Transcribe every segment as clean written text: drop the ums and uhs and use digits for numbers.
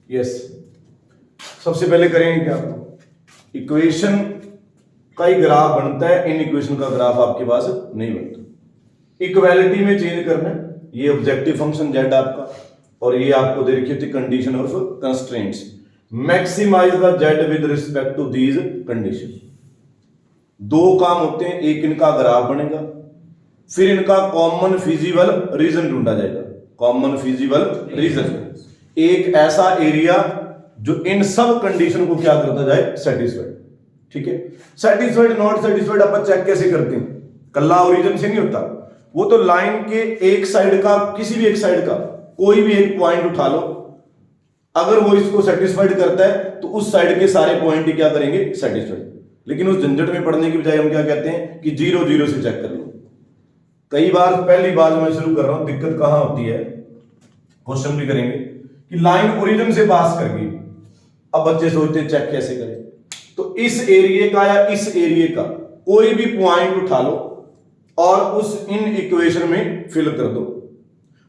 Yes, सबसे पहले करेंगे क्या, इक्वेशन का ही ग्राफ बनता है, इन इक्वेशन का ग्राफ आपके पास नहीं बनता। इक्वालिटी में चेंज करना है, ये ऑब्जेक्टिव फंक्शन जेड आपका, और ये आपको दे रखी थी condition of constraints, maximize the Z with respect to these condition. दो काम होते हैं, एक इनका ग्राफ बनेगा, फिर इनका कॉमन फिजिबल रीजन ढूंढा जाएगा। कॉमन फिजिबल रीजन, एक ऐसा एरिया जो इन सब कंडीशन को क्या करता जाए, सेटिस्फाइड। ठीक है, सेटिस्फाइड नॉट सेटिस्फाइड अपन चेक कैसे करते हैं, कल्ला ओरिजिन से नहीं होता, वो तो लाइन के एक साइड का, किसी भी एक साइड का कोई भी एक पॉइंट उठा लो, अगर वो इसको सेटिस्फाइड करता है तो उस साइड के सारे पॉइंट ही क्या करेंगे, सेटिस्फाइड। लेकिन उस झंझट में पढ़ने की बजाय हम क्या कहते हैं कि 0 0 से चेक कर लो। कई बार पहली बात मैं शुरू कर रहा हूं, दिक्कत कहां होती है, क्वेश्चन भी करेंगे कि लाइन ओरिजिन से पास कर गई, अब बच्चे सोचते हैं चेक कैसे करें, तो इस एरिया का या इस एरिया का कोई भी पॉइंट उठा लो और उस इन इक्वेशन में फिल कर दो।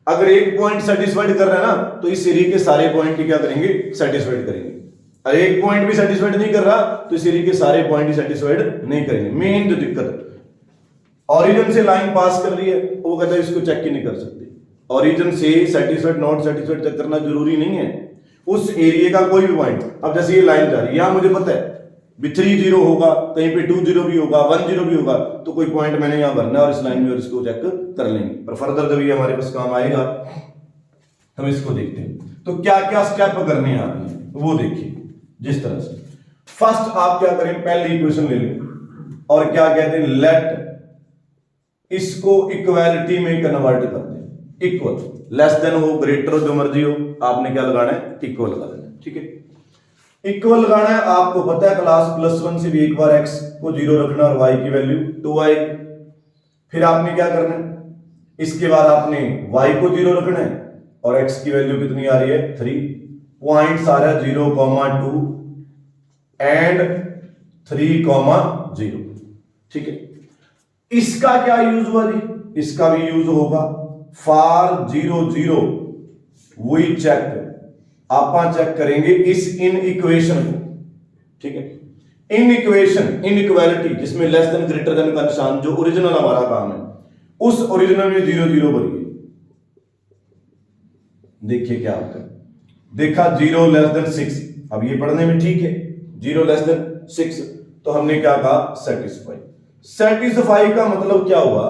अगर एक पॉइंट सेटिस्फाइड कर रहा है ना, तो इस एरिया के सारे पॉइंट क्या करेंगे, सेटिस्फाइड करेंगे। और एक पॉइंट भी सेटिस्फाइड नहीं कर रहा तो इस एरिया के सारे पॉइंट ही सेटिस्फाइड नहीं करेंगे। मेन जो दिक्कत, ओरिजिन से लाइन पास कर रही है, वो कहता है इसको चेक ही नहीं कर सकते। ओरिजिन से सेटिस्फाइड नॉट सेटिस्फाइड चेक करना जरूरी नहीं है, उस एरिया का कोई भी पॉइंट। अब जैसे ये लाइन जा रही है, यहां मुझे पता है भी 3 0 होगा, कहीं पे 2 0 भी होगा, 1 0 भी होगा, तो कोई पॉइंट मैंने यहां भरना है और इस लाइन में और इसको चेक कर लेंगे। पर फर्दर जब ये हमारे पास काम आएगा हम इसको देखते हैं। तो क्या क्या स्टेप करने हैं आपने वो देखिए। जिस तरह से फर्स्ट आप क्या करें, पहले इक्वेशन ले लें और क्या कहते हैं, लेट इसको इक्वालिटी में कन्वर्ट कर दें। इक्वल, लेस देन हो, ग्रेटर हो, जो मर्जी हो, आपने क्या लगाना है, इक्वल लगा देना। ठीक है, इक्वल लगाना है। आपको पता है क्लास +1 से भी एक बार x को 0 रखना और y की वैल्यू 2 आएगी। फिर आपने क्या करना है, इसके बाद आपने y को 0 रखना है और x की वैल्यू कितनी आ रही है, 3। पॉइंट्स आ रहा है 0, 2 एंड 3, 0। ठीक है, इसका क्या यूज हुआ जी, इसका भी यूज होगा फॉर 0 0 वी चेक, आप चेक करेंगे इस इन इक्वेशन को। ठीक है, इन इक्वेशन, इन इक्वालिटी जिसमें लेस देन ग्रेटर देन का निशान, जो ओरिजिनल हमारा काम है, उस ओरिजिनल में 0 0 भर गई। देखिए क्या होता है, देखा 0 लेस देन 6, अब ये पढ़ने में ठीक है, 0 लेस देन 6, तो हमने क्या कहा, सेटिस्फाई। सेटिस्फाई का मतलब क्या हुआ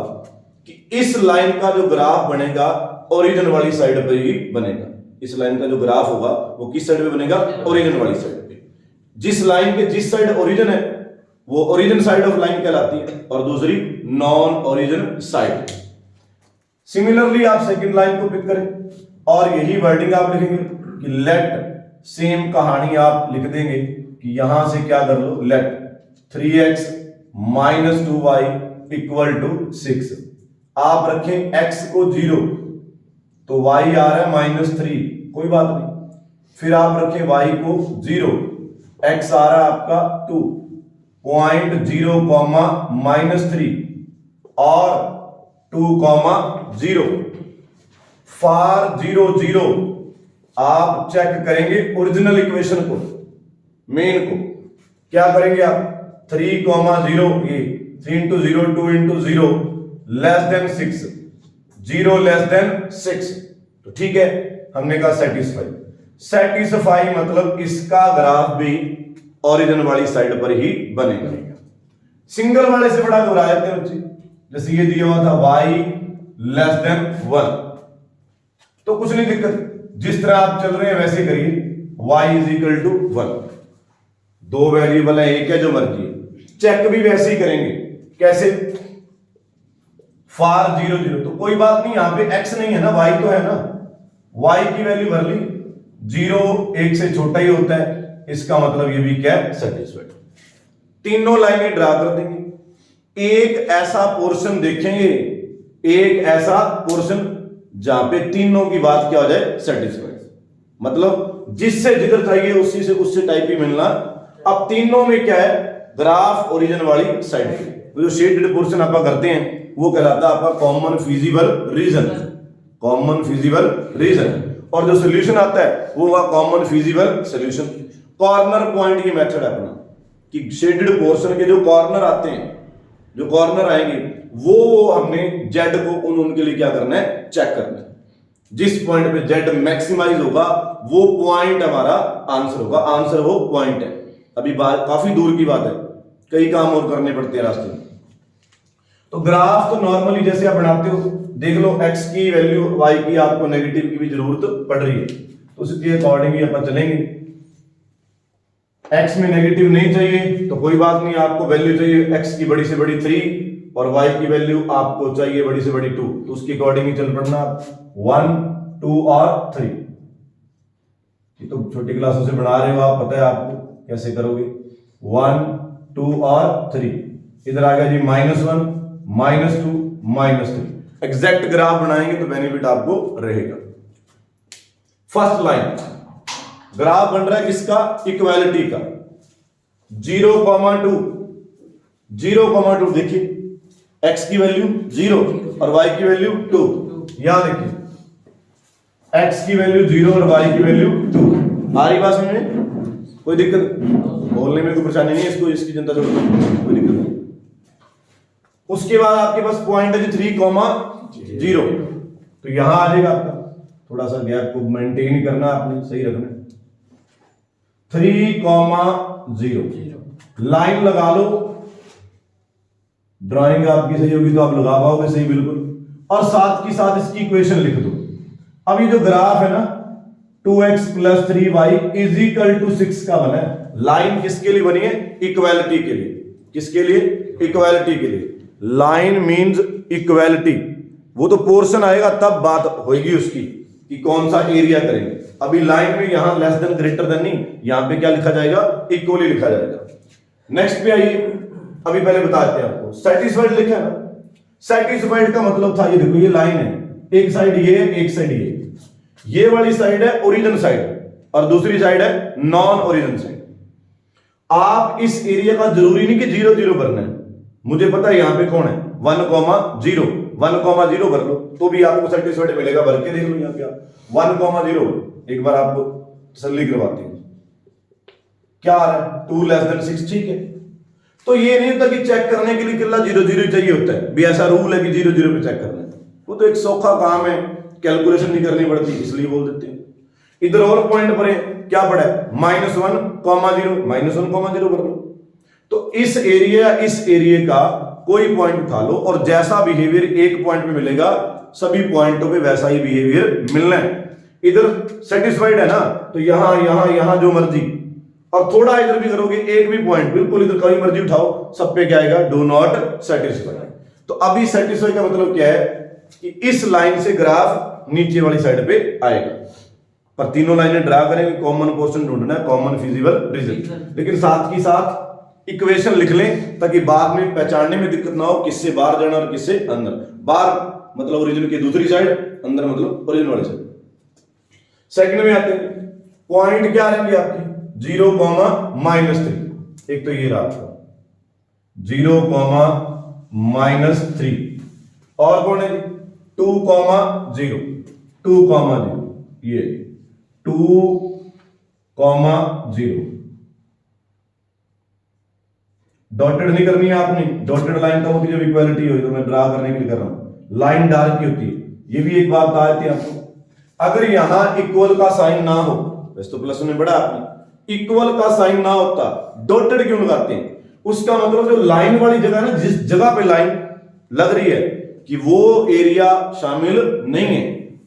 कि इस लाइन का जो ग्राफ बनेगा ओरिजिन वाली साइड पे ही बनेगा। इस लाइन का जो ग्राफ होगा वो किस साइड पे बनेगा, ओरिजिन वाली साइड पे। जिस लाइन के जिस साइड ओरिजिन है वो ओरिजिन साइड ऑफ लाइन कहलाती है और दूसरी नॉन ओरिजिन साइड। सिमिलरली आप सेकंड लाइन को पिक करें और यही वर्डिंग आप लिखेंगे कि लेट, सेम कहानी आप लिख देंगे कि यहां से क्या कर लो, लेट 3x - 2y = 6। आप रखें x को 0 तो y आ रहा है -3, कोई बात नहीं। फिर आप रखें y को 0, x आ रहा है आपका 2, पॉइंट 0, -3 और 2, 0। फॉर 0 0 आप चेक करेंगे ओरिजिनल इक्वेशन को, मेन को। क्या करेंगे आप, 3, 0, ये 3 × 0 2 × 0 लेस देन 6, 0 लेस देन 6, तो ठीक है, हमने कहा सेटिस्फाई। सेटिस्फाई मतलब इसका ग्राफ भी ओरिजिन वाली साइड पर ही बनेगा। सिंगल वाले से बड़ा घबरा जाते हैं बच्चे, जैसे ये दिया हुआ था y < 1, तो कुछ नहीं दिक्कत, जिस तरह आप चल रहे हैं वैसे करिए। y = 1, दो वेरिएबल है, एक है जो मर्जी है, चेक भी वैसे ही करेंगे। कैसे, फॉर 0 0, तो कोई बात नहीं, यहां पे x नहीं है ना, y तो है ना, y की वैल्यू भर ली, 0 1 से छोटा ही होता है, इसका मतलब ये भी क्या है, सेटिस्फाइड। तीनों लाइनें ड्रा कर देंगे। एक ऐसा पोर्शन देखेंगे, एक ऐसा पोर्शन जहां पे तीनों की बात क्या हो जाए, सेटिस्फाइड। मतलब जिससे जिधर चाहिए उसी से उससे टाइप ही मिलना। अब तीनों में क्या है, ग्राफ ओरिजिन वाली साइड पे जो शेडेड पोर्शन आप करते हैं वो कहलाता है आपका common feasible region. Common feasible region. और जो सोल्यूशन आता है वो होगा common feasible solution. Corner point की मेथड है अपना कि शेडेड पोर्शन के जो कॉर्नर आते हैं, जो कॉर्नर आएंगे वो हमने जेड को उनके लिए क्या करना है, चेक करना है। जिस पॉइंट पे जेड मैक्सिमाइज होगा वो पॉइंट हमारा आंसर होगा, आंसर वो पॉइंट है। अभी बात काफी दूर की बात है, कई काम और करने पड़ते हैं रास्ते में। तो ग्राफ तो नॉर्मली जैसे आप बनाते हो, देख लो x की वैल्यू y की आपको नेगेटिव की भी जरूरत पड़ रही है, तो उसके अकॉर्डिंग ही अपन चलेंगे। x में नेगेटिव नहीं चाहिए तो कोई बात नहीं, आपको वैल्यू चाहिए x की बड़ी से बड़ी 3 और y की वैल्यू आपको चाहिए बड़ी से बड़ी 2, तो उसके अकॉर्डिंग ही चल पड़ना। 1 2 और 3, ये तो छोटी क्लासों से बना रहे हो आप, पता है आपको कैसे करोगे। 1 2 और 3, इधर आ गया जी -1 -2 -3। एग्जैक्ट ग्राफ बनाएंगे तो बेनिफिट आपको रहेगा। फर्स्ट लाइन ग्राफ बन रहा है किसका, इक्वालिटी का। 0,2 0,2 देखिए, x की वैल्यू 0 और y की वैल्यू 2। यहां देखिए x की वैल्यू 0 और y की वैल्यू 2। आ रही बात समझ में, कोई दिक्कत बोलने में कोई परेशानी नहीं है, इसको इसकी चिंता छोड़ दो, कोई दिक्कत नहीं। उसके बाद आपके पास पॉइंट है 3,0, तो यहां आ जाएगा आपका, थोड़ा सा गैप को मेंटेन ही करना आपने, सही रखना। 3,0 लाइन लगा लो, ड्राइंग आपकी सही होगी तो आप लगा पाओगे सही बिल्कुल, और साथ की साथ इसकी इक्वेशन लिख दो। अब ये जो ग्राफ है ना 2x + 3y = 6 का बना है, लाइन किसके लिए बनी है, इक्वालिटी के लिए। किसके लिए, इक्वालिटी के लिए। लाइन मींस इक्वालिटी, वो तो पोर्शन आएगा तब बात होगी उसकी कि कौन सा एरिया करेंगे। अभी लाइन में यहां लेस देन ग्रेटर देन नहीं, यहां पे क्या लिखा जाएगा, इक्वली लिखा जाएगा। नेक्स्ट पे आइए, अभी पहले बताते हैं आपको सेटिस्फाइड लिखा है ना। सेटिस्फाइड का मतलब था, ये देखो ये लाइन है, एक साइड ये है, एक साइड ये वाली साइड है ओरिजिन साइड और दूसरी साइड है नॉन ओरिजिन साइड। आप इस एरिया का जरूरी नहीं कि 0 0 भरना है, मुझे पता है यहां पे कौन है 1,0 1,0 भर लो तो भी आपको सेटिस्फाइड मिलेगा। भर के देख लो यहां पे आप 1,0, एक बार आपको तसल्ली करवाती हूं, क्या आ रहा है 2 < 6, ठीक है। तो ये नहीं होता कि चेक करने के लिए कितना 0 0 चाहिए होता है, भी ऐसा रूल है कि 0 0 पे चेक करना है, वो तो एक सौखा काम है, कैलकुलेशन नहीं करनी पड़ती, इसलिए बोल देते हैं। इधर और पॉइंट पर क्या पड़ा है -1,0 -1,0 भर लो। तो इस एरिया का कोई पॉइंट उठा लो और जैसा बिहेवियर एक पॉइंट पे मिलेगा सभी पॉइंटों पे वैसा ही बिहेवियर मिलना है। इधर सेटिस्फाइड है ना, तो यहां जो मर्जी, और थोड़ा इधर भी करोगे एक भी पॉइंट बिल्कुल इधर कहीं मर्जी उठाओ सब पे क्या आएगा, डू नॉट सेटिस्फाइड। तो अभी सेटिस्फाई का मतलब क्या है कि इस लाइन से ग्राफ नीचे वाली साइड पे आएगा, पर तीनों लाइनें ड्रा करेंगे, कॉमन पोर्शन ढूंढना है, कॉमन फिजिबल रीजन। लेकिन साथ की साथ इक्वेशन लिख लें ताकि बाद में पहचानने में दिक्कत ना हो किससे बाहर जाना और किससे अंदर। बाहर मतलब ओरिजिन की दूसरी साइड, अंदर मतलब ओरिजिन वाली साइड। सेकंड में आते हैं, पॉइंट क्या रहेंगे आपके 0, -3। एक तो ये रहा आपका 0, -3, और कौन है 2, 0, 2, 0, ये 2, 0। डॉटेड नहीं करनी है आपने, डॉटेड लाइन तब होती है जब इक्वालिटी हो, तो मैं ड्रा करने के लिए कर रहा हूं। लाइन डार्क की होती है, ये भी एक बात बताई थी आपको। अगर यहां इक्वल का साइन ना हो, वैसे तो प्लस में बड़ा आपने, इक्वल का साइन ना होता डॉटेड क्यों लगाते हैं, उसका मतलब जो लाइन वाली जगह ना, जिस जगह पे लाइन लग रही है कि वो एरिया शामिल नहीं है।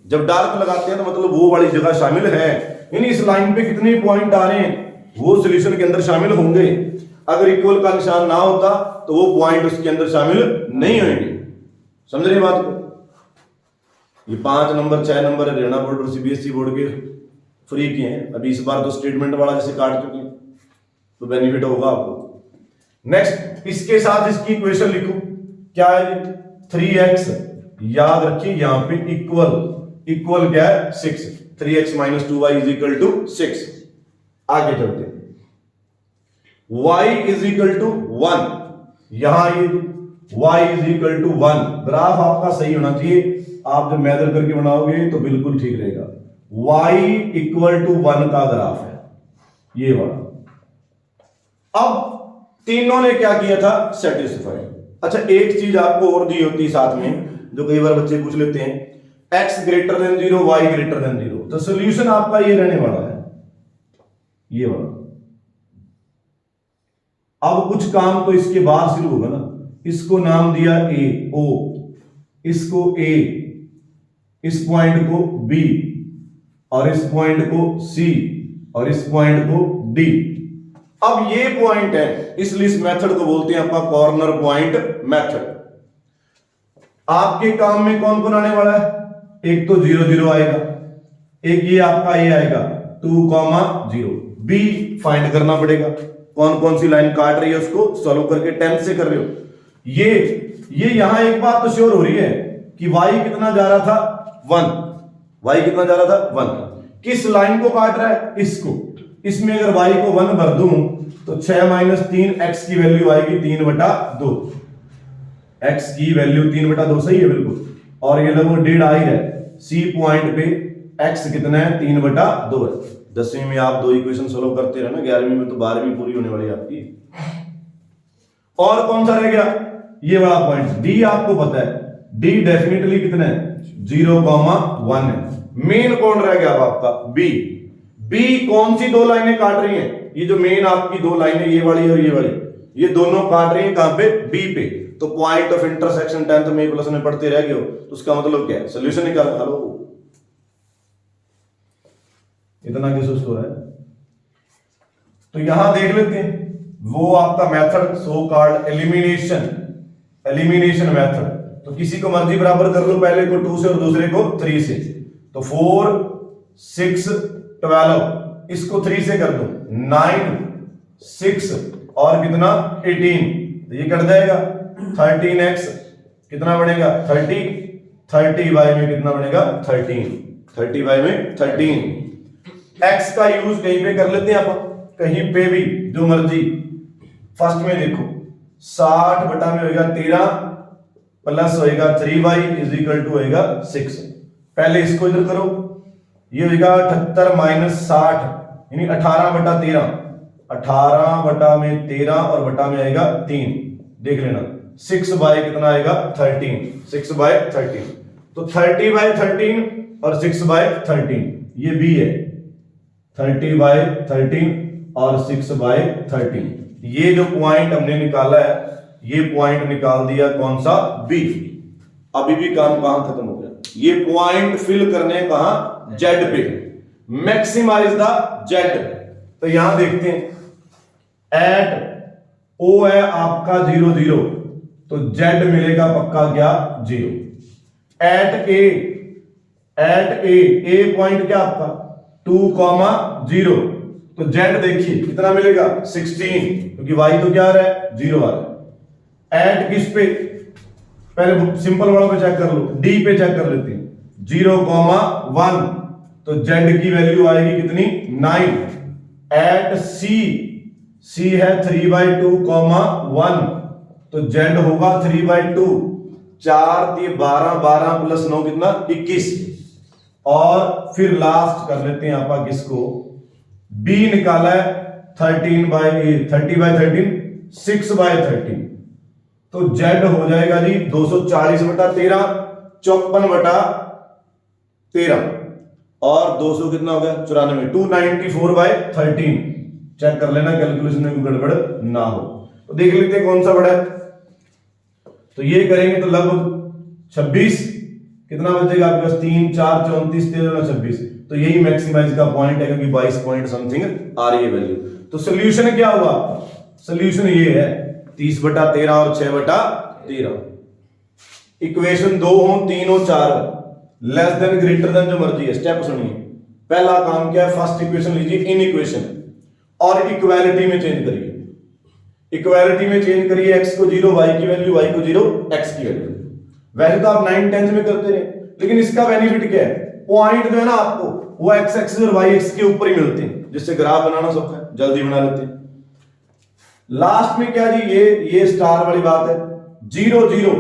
जब डार्क लगाते हैं तो मतलब वो वाली जगह शामिल है, यानी इस लाइन पे कितने पॉइंट आ रहे हैं वो सॉल्यूशन के अंदर शामिल होंगे। अगर इक्वल का निशान ना होता तो वो पॉइंट उसके अंदर शामिल नहीं होंगे। समझ रहे बात को? ये 5 नंबर 6 नंबर हरियाणा बोर्ड और सीबीएसई बोर्ड के फ्री के हैं, अभी इस बार तो स्टेटमेंट वाला जैसे काट चुके हैं, तो बेनिफिट होगा आपको। नेक्स्ट, इसके साथ इसकी इक्वेशन लिखो, क्या है 3x, याद रखिए यहां पे इक्वल क्या है 6, 3x - 2y = 6। आगे चलते हैं, y = 1, यहां ये y = 1। ग्राफ आपका सही होना चाहिए, आप जब मेजर करके बनाओगे तो बिल्कुल ठीक रहेगा। y इक्वल टू 1 का ग्राफ है, ये वाला। अब तीनों ने क्या किया था, सेटिस्फाई। अच्छा, एक चीज आपको और दी होती है साथ में, जो कई बार बच्चे पूछ लेते हैं, x greater than 0, y greater than 0, तो सोल्यूशन आपका ये रहने वाला है, ये वाला। अब कुछ काम तो इसके बाद शुरू होगा ना, इसको नाम दिया a, o, इसको a, इस पॉइंट को b, और इस पॉइंट को c, और इस पॉइंट को d। अब ये पॉइंट है, इसलिए इस मेथड को बोलते हैं आपका कॉर्नर पॉइंट मेथड। आपके काम में कौन कौन आने वाला है, एक तो 0 0 आएगा, एक ये आपका ये आएगा 2, 0, b फाइंड करना पड़ेगा, कौन कौन सी लाइन काट रही है उसको सॉल्व करके 10 से कर रहे हो। ये यहां एक बात तो श्योर हो रही है कि y कितना जा रहा था 1, y कितना जा रहा था 1, किस लाइन को काट रहा है, इसको। इसमें अगर y को 1 भर दूं तो 6 - 3 x की वैल्यू आएगी 3/2, x की वैल्यू 3/2, सही है बिल्कुल। और ये लगभग 1.5 आ ही है, c पॉइंट पे x कितना है 3/2 है। 10वीं में आप 2 इक्वेशन सोल्व करते रहे ना, 11वीं में तो 12वीं पूरी होने वाली है आपकी। और कौन सा रह गया, ये वाला पॉइंट d, आपको पता है d डेफिनेटली कितना है 0, 1 है। मेन कौन रह गया आपका b, b कौन सी 2 लाइनें काट रही हैं, ये जो मेन आपकी 2 लाइनें, ये वाली और ये वाली, ये दोनों काट रही हैं कहां पे, b पे। तो पॉइंट ऑफ इंटरसेक्शन 10th में प्लस में पढ़ते रह गए हो, तो उसका मतलब क्या है, सॉल्यूशन निकालो। हेलो, इतना क्या सुस्त हो रहा है, तो यहां देख लेते हैं वो आपका method so called elimination method. तो किसी को मर्जी बराबर कर लो, पहले को 2 से और दूसरे को 3 से। तो 4, 6, 12, इसको 3 से कर दो 9, 6 और कितना 18, तो ये कट जाएगा 13x, कितना बनेगा 30, 30y में कितना बनेगा 13, 30y में 13। x का यूज कहीं पे कर लेते हैं आप, कहीं पे भी जो मर्जी। फर्स्ट में देखो 60 बटा में होगा 13 प्लस होगा 3y इज इक्वल टू होगा 6। पहले इसको इधर करो, ये होगा 78 - 60 यानी 18/13, 18 बटा में 13 और बटा में आएगा 3, देख लेना 6/, कितना आएगा 13, 6/13। तो 30/13 और 6/13 ये b है, 30/13 और 6/13। ये जो पॉइंट हमने निकाला है, ये पॉइंट निकाल दिया कौन सा, b। अभी भी काम कहां खत्म हो गया, ये पॉइंट फिल करने कहां, z पे, मैक्सिमाइज द z। तो यहां देखते हैं एट o है आपका 0 0, तो z मिलेगा पक्का क्या 0। एट a पॉइंट क्या आपका 2, 0, तो z देखिए कितना मिलेगा 16, क्योंकि y तो क्या आ रहा है 0 आ रहा है। एट किस पे, पहले सिंपल वाला पे चेक कर लो, d पे चेक कर लेते हैं 0, 1, तो z की वैल्यू आएगी कितनी 9। एट c है 3/2, 1, तो z होगा 3/2, 4 3 12, 12 प्लस 9 कितना 21। और फिर लास्ट कर लेते हैं आप किसको, b निकाला है 30/13, 6/13, तो z हो जाएगा जी 240/13, 54/13, और 200 कितना हो गया 94, 294/13। चेक कर लेना कैलकुलेशन में कोई गड़बड़ ना हो। तो देख लेते हैं कौन सा बड़ा है, तो ये करेंगे तो लगभग 26, कितना बचेगा आपके पास 3 4 34 13 26, तो यही मैक्सिमाइज का पॉइंट है, क्योंकि 22 पॉइंट समथिंग आ रही है वैल्यू। तो सोल्यूशन क्या हुआ, सोल्यूशन ये है 30/13 और 6/13। इक्वेशन 2 हो 3 हो 4 हो, लेस देन ग्रेटर देन जो मर्जी है। स्टेप सुनिए, पहला काम क्या है, फर्स्ट इक्वेशन लीजिए इन इक्वेशन और इक्वालिटी में चेंज करिए। इक्वालिटी में चेंज करिए, x को 0 y की वैल्यू, y को 0 x की वैल्यू। वैसे तो आप 9 10th में करते रहे, लेकिन इसका बेनिफिट क्या है, पॉइंट जो है ना आपको वो x एक्सिस और y एक्सिस के ऊपर ही मिलते हैं, जिससे ग्राफ बनाना सौखा है, जल्दी बना लेते हैं। लास्ट में क्या जी, ये स्टार वाली बात है 0 0,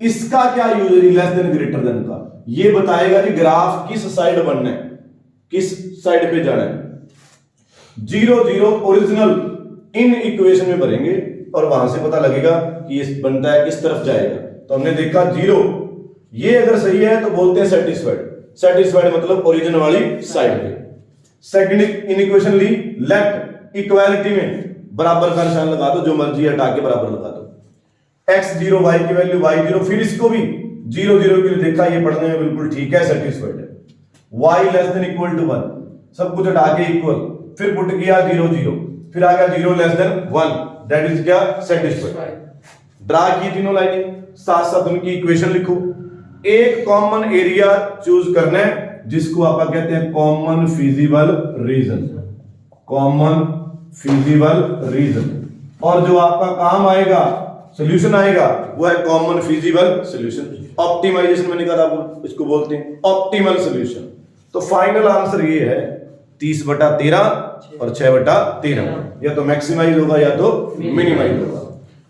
इसका क्या यूज है, लेस देन ग्रेटर देन का। ये बताएगा जी ग्राफ किस साइड बनना है, किस साइड पे जाना है, 0 0 ओरिजिनल इन इक्वेशन में भरेंगे और वहां से पता लगेगा कि ये बनता है किस तरफ जाएगा। तो हमने देखा 0, ये अगर सही है तो बोलते हैं सेटिस्फाइड। सेटिस्फाइड मतलब ओरिजिन वाली साइड पे। सेकंड इनइक्वेशन ली लेफ्ट, इक्वालिटी में बराबर का निशान लगा दो, जो मर्जी हटा के बराबर लगा दो। x0 y की वैल्यू y0, फिर इसको भी 0 0 के लिए देखा, ये पढ़ने में बिल्कुल ठीक है, सेटिस्फाइड है। y less than equal to 1, सब कुछ हटा के इक्वल, फिर पुट किया 0 0, फिर आ गया 0 लेस देन 1, दैट इज क्या, सेटिस्फाइड। ड्रा की तीनों लाइनें, साथ साथ उनकी इक्वेशन लिखो। एक कॉमन एरिया चूज करना है जिसको आप कहते हैं common feasible region, common feasible region, और जो आपका काम आएगा, सॉल्यूशन आएगा, वो है कॉमन फिजिबल सॉल्यूशन। ऑप्टिमाइजेशन मैंने कहा था, इसको बोलते हैं ऑप्टिमल सॉल्यूशन। तो फाइनल आंसर ये है 30/13 और 6/13, या तो मैक्सिमाइज होगा या तो मिनिमाइज होगा।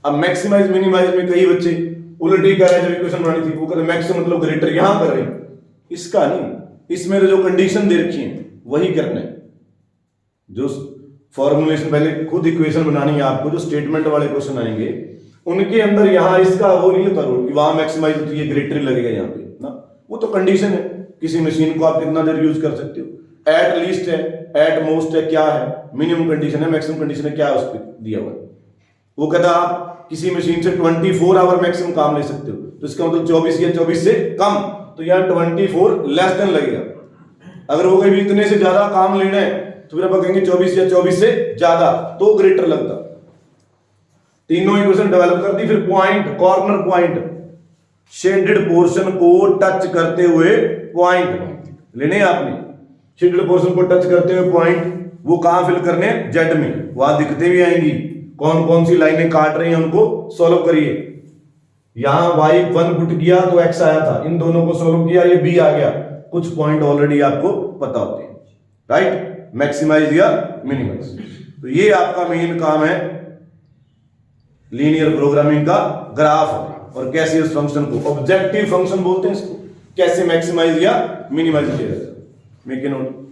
अब मैक्सिमाइज मिनिमाइज में कई बच्चे उल्टी कर रहे हैं, जब इक्वेशन बनानी थी वो कहते मैक्सिमम मतलब ग्रेटर यहां कर रहे हैं, इसका नहीं, इसमें तो जो कंडीशन दे रखी है वही करना है। जो फॉर्मुलेशन पहले खुद इक्वेशन बनानी है आपको, जो स्टेटमेंट वाले क्वेश्चन आएंगे उनके अंदर यहां इसका वो नहीं होता रूल कि वहां मैक्सिमाइज होती है, ग्रेटर लगेगा यहाँ पे ना, वो तो कंडीशन है। किसी मशीन को आप कितना देर यूज कर सकते हो, एट लीस्ट है, एट मोस्ट है, क्या है, मिनिमम कंडीशन है, मैक्सिमम कंडीशन है, क्या है उस पर दिया हुआ है। वो कहता आप किसी मशीन से 24 आवर मैक्सिमम काम ले सकते हो, तो इसका मतलब 24 या 24 से कम, तो यहाँ 24 लेस देन लगेगा। अगर वो कहीं इतने से ज्यादा काम लेना है तो फिर आप कहेंगे 24 या 24 से ज्यादा, तो ग्रेटर लगता। तीनों इक्वेशन डेवलप कर दी। फिर point, corner point, shaded portion को टच करते हुए पॉइंट लेने आपने, शेडेड पोर्शन को टच करते हुए पॉइंट, वो कहां फिल करने, जेड में, वहां दिखते भी आएंगी कौन कौन सी लाइनें काट रही हैं, उनको सॉल्व करिए। यहां y1 पुट किया तो x आया था, इन दोनों को सॉल्व किया, ये b आ गया। कुछ पॉइंट ऑलरेडी आपको पता होते हैं, राइट, मैक्सिमाइज या मिनिमाइज। तो ये आपका मेन काम है लीनियर प्रोग्रामिंग का, ग्राफ और कैसे उस फंक्शन को, ऑब्जेक्टिव फंक्शन बोलते हैं इसको, कैसे मैक्सिमाइज या मिनिमाइज किया जाता है। Make a note.